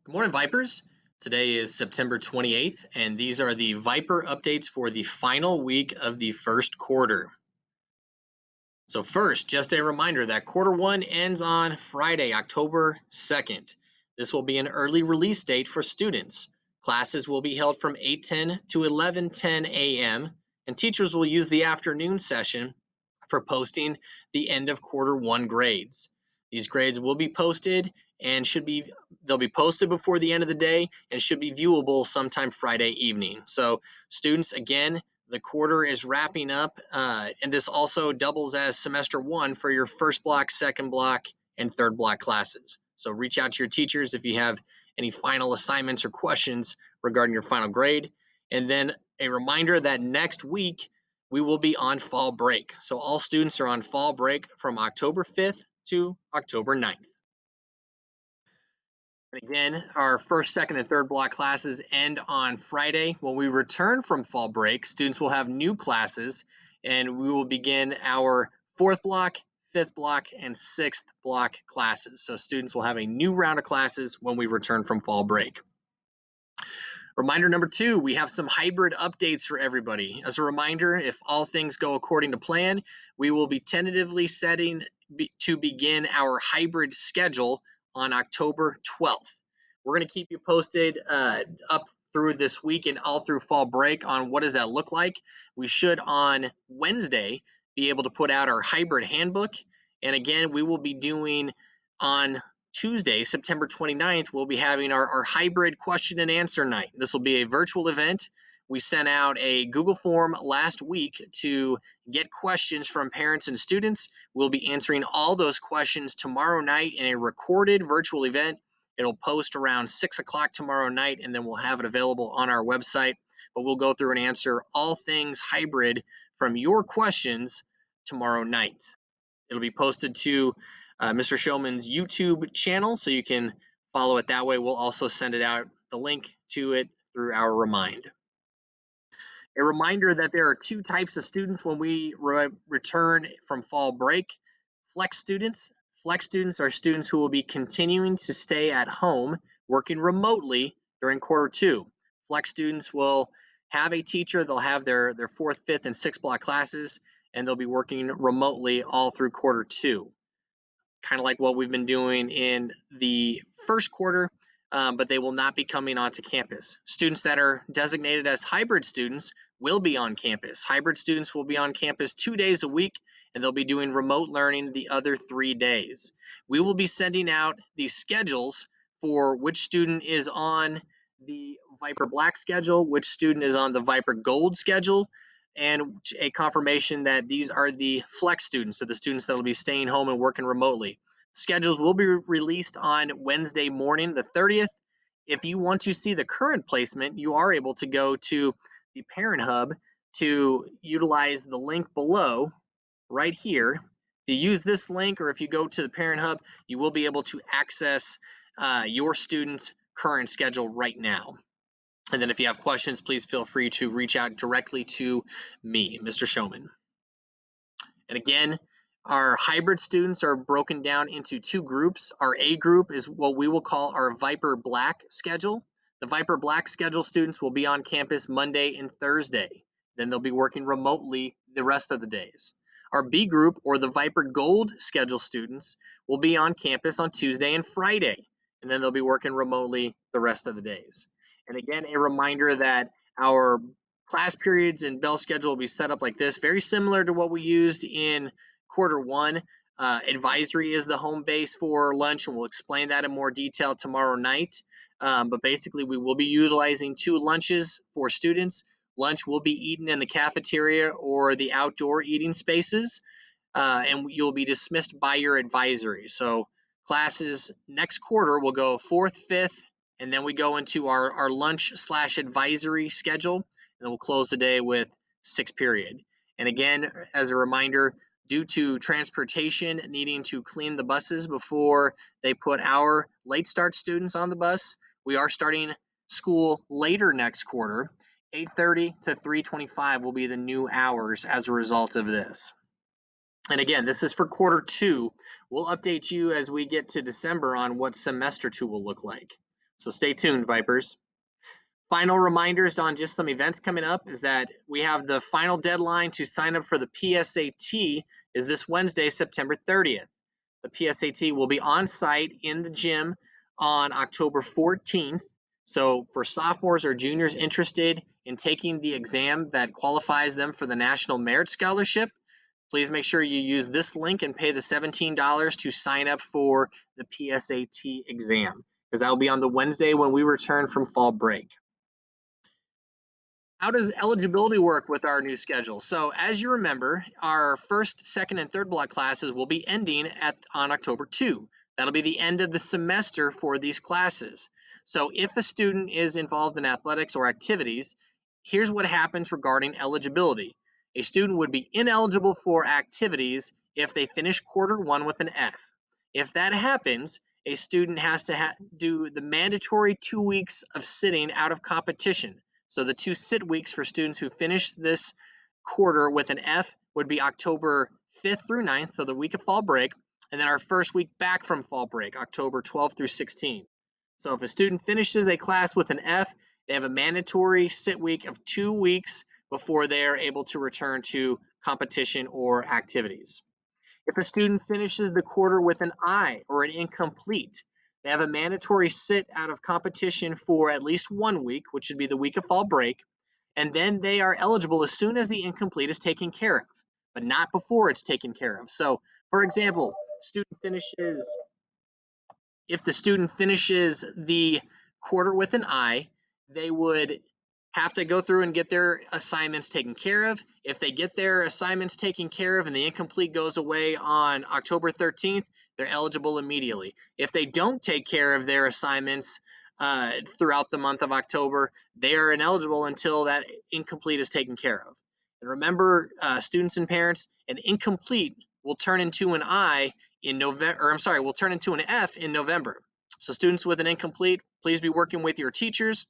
Good morning, Vipers. Today is September 28th, and these are the Viper updates for the final week of the first quarter. So first, just a reminder that quarter one ends on Friday, October 2nd. This will be an early release date for students. Classes will be held from 8:10 to 11:10 a.m., and teachers will use the afternoon session for posting the end of quarter one grades. These grades will be posted and they'll be posted before the end of the day and should be viewable sometime Friday evening. So students, again, the quarter is wrapping up, and this also doubles as semester one for your first block, second block, and third block classes. So reach out to your teachers if you have any final assignments or questions regarding your final grade. And then a reminder that next week we will be on fall break. So all students are on fall break from October 5th to October 9th. And again, our first, second, and third block classes end on Friday. When we return from fall break, students will have new classes, and we will begin our fourth block, fifth block, and sixth block classes. So students will have a new round of classes when we return from fall break. Reminder number 2, we have some hybrid updates for everybody. As a reminder, if all things go according to plan, we will be tentatively setting to begin our hybrid schedule on October 12th. We're going to keep you posted up through this week and all through fall break on what does that look like. We should on Wednesday be able to put out our hybrid handbook. And again, we will be doing on Tuesday, September 29th, we'll be having our hybrid question and answer night. This will be a virtual event. We sent out a Google form last week to get questions from parents and students. We'll be answering all those questions tomorrow night in a recorded virtual event. It'll post around 6 o'clock tomorrow night, and then we'll have it available on our website. But we'll go through and answer all things hybrid from your questions tomorrow night. It'll be posted to Mr. Showman's YouTube channel, so you can follow it that way. We'll also send it out, the link to it, through our Remind. A reminder that there are two types of students when we return from fall break. Flex students. Flex students are students who will be continuing to stay at home, working remotely during quarter two. Flex students will have a teacher. They'll have their fourth, fifth, and sixth block classes, and they'll be working remotely all through quarter two. Kind of like what we've been doing in the first quarter, but they will not be coming onto campus. Students that are designated as hybrid students will be on campus. Hybrid students will be on campus 2 days a week, and they'll be doing remote learning the other 3 days. We will be sending out the schedules for which student is on the Viper Black schedule, which student is on the Viper Gold schedule, and a confirmation that these are the flex students, so the students that will be staying home and working remotely. Schedules will be released on Wednesday morning, the 30th. If you want to see the current placement, you are able to go to the Parent Hub to utilize the link below right here. If you use this link, or if you go to the Parent Hub, you will be able to access your student's current schedule right now. And then if you have questions, please feel free to reach out directly to me, Mr. Showman. And again, our hybrid students are broken down into two groups. Our A group is what we will call our Viper Black schedule. The Viper Black schedule students will be on campus Monday and Thursday. Then they'll be working remotely the rest of the days. Our B group, or the Viper Gold schedule students, will be on campus on Tuesday and Friday. And then they'll be working remotely the rest of the days. And again, a reminder that our class periods and bell schedule will be set up like this, very similar to what we used in quarter one. Advisory is the home base for lunch, and we'll explain that in more detail tomorrow night. But basically, we will be utilizing 2 lunches for students. Lunch will be eaten in the cafeteria or the outdoor eating spaces, and you'll be dismissed by your advisory. So classes next quarter will go 4th, 5th, and then we go into our lunch/advisory schedule, and then we'll close the day with 6th period. And again, as a reminder, due to transportation needing to clean the buses before they put our late start students on the bus, we are starting school later next quarter. 8:30 to 3:25 will be the new hours as a result of this. And again, this is for quarter two. We'll update you as we get to December on what semester two will look like. So stay tuned, Vipers. Final reminders on just some events coming up is that we have the final deadline to sign up for the PSAT is this Wednesday, September 30th. The PSAT will be on site in the gym on October 14th. So for sophomores or juniors interested in taking the exam that qualifies them for the National Merit Scholarship, please make sure you use this link and pay the $17 to sign up for the PSAT exam, because that will be on the Wednesday when we return from fall break. How does eligibility work with our new schedule? So as you remember, our first, second, and third block classes will be ending on October 2. That'll be the end of the semester for these classes. So if a student is involved in athletics or activities, here's what happens regarding eligibility. A student would be ineligible for activities if they finish quarter one with an F. If that happens, a student has to do the mandatory 2 weeks of sitting out of competition. So the 2 sit weeks for students who finish this quarter with an F would be October 5th through 9th, so the week of fall break, and then our first week back from fall break, October 12th through 16th. So if a student finishes a class with an F, they have a mandatory sit week of 2 weeks before they are able to return to competition or activities. If a student finishes the quarter with an I or an incomplete, they have a mandatory sit out of competition for at least 1 week, which would be the week of fall break, and then they are eligible as soon as the incomplete is taken care of, but not before it's taken care of. So, for example, if the student finishes the quarter with an I, they would have to go through and get their assignments taken care of. If they get their assignments taken care of and the incomplete goes away on October 13th, they're eligible immediately. If they don't take care of their assignments throughout the month of October, they are ineligible until that incomplete is taken care of. And remember, students and parents, an incomplete will turn into an I in November, or I'm sorry, will turn into an F in November. So students with an incomplete, please be working with your teachers.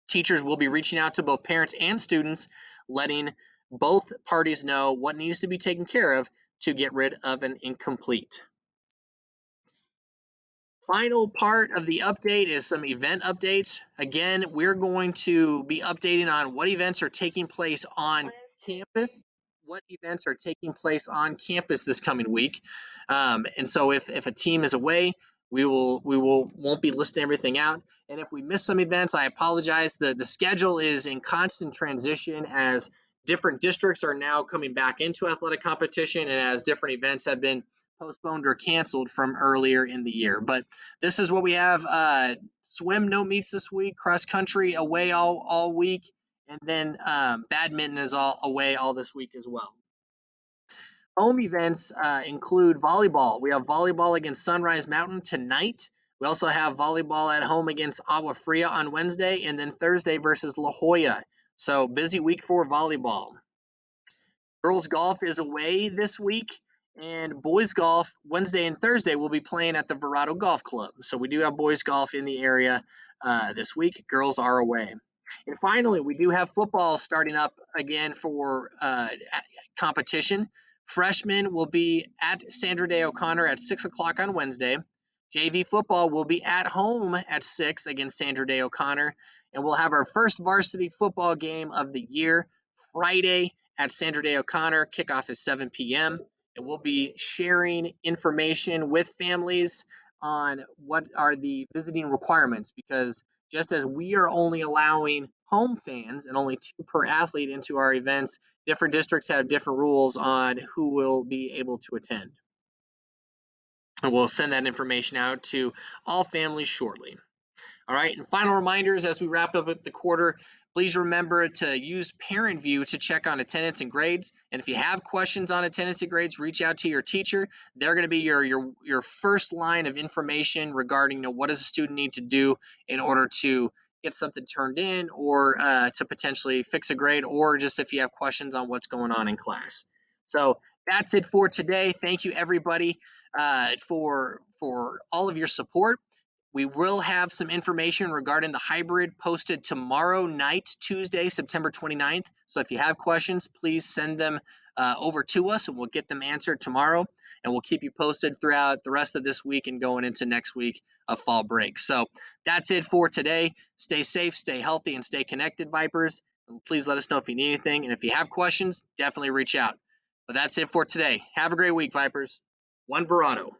Teachers will be reaching out to both parents and students, letting both parties know what needs to be taken care of to get rid of an incomplete. Final part of the update is some event updates. Again, we're going to be updating on what events are taking place on campus, this coming week. And so if a team is away, won't be listing everything out. And if we miss some events, I apologize. The schedule is in constant transition as different districts are now coming back into athletic competition and as different events have been postponed or canceled from earlier in the year. But this is what we have. Swim no meets this week, cross country away all week, and then badminton is all away all this week as well. Home events include volleyball. We have volleyball against Sunrise Mountain tonight. We also have volleyball at home against Agua Fria on Wednesday, and then Thursday versus La Jolla. So busy week for volleyball. Girls golf is away this week, and boys golf Wednesday and Thursday will be playing at the Verado Golf Club. So we do have boys golf in the area this week. Girls are away. And finally, we do have football starting up again for competition. Freshmen will be at Sandra Day O'Connor at 6 o'clock on Wednesday. JV football will be at home at 6 against Sandra Day O'Connor. And we'll have our first varsity football game of the year Friday at Sandra Day O'Connor. Kickoff is 7 p.m. And we'll be sharing information with families on what are the visiting requirements, because just as we are only allowing home fans and only 2 per athlete into our events, different districts have different rules on who will be able to attend. And we'll send that information out to all families shortly. All right, and final reminders as we wrap up with the quarter. Please remember to use Parent View to check on attendance and grades. And if you have questions on attendance and grades, reach out to your teacher. They're going to be your first line of information regarding what does a student need to do in order to get something turned in, or to potentially fix a grade, or just if you have questions on what's going on in class. So that's it for today. Thank you, everybody, for all of your support. We will have some information regarding the hybrid posted tomorrow night, Tuesday, September 29th. So if you have questions, please send them over to us, and we'll get them answered tomorrow. And we'll keep you posted throughout the rest of this week and going into next week of fall break. So that's it for today. Stay safe, stay healthy, and stay connected, Vipers. And please let us know if you need anything. And if you have questions, definitely reach out. But that's it for today. Have a great week, Vipers. One Verado.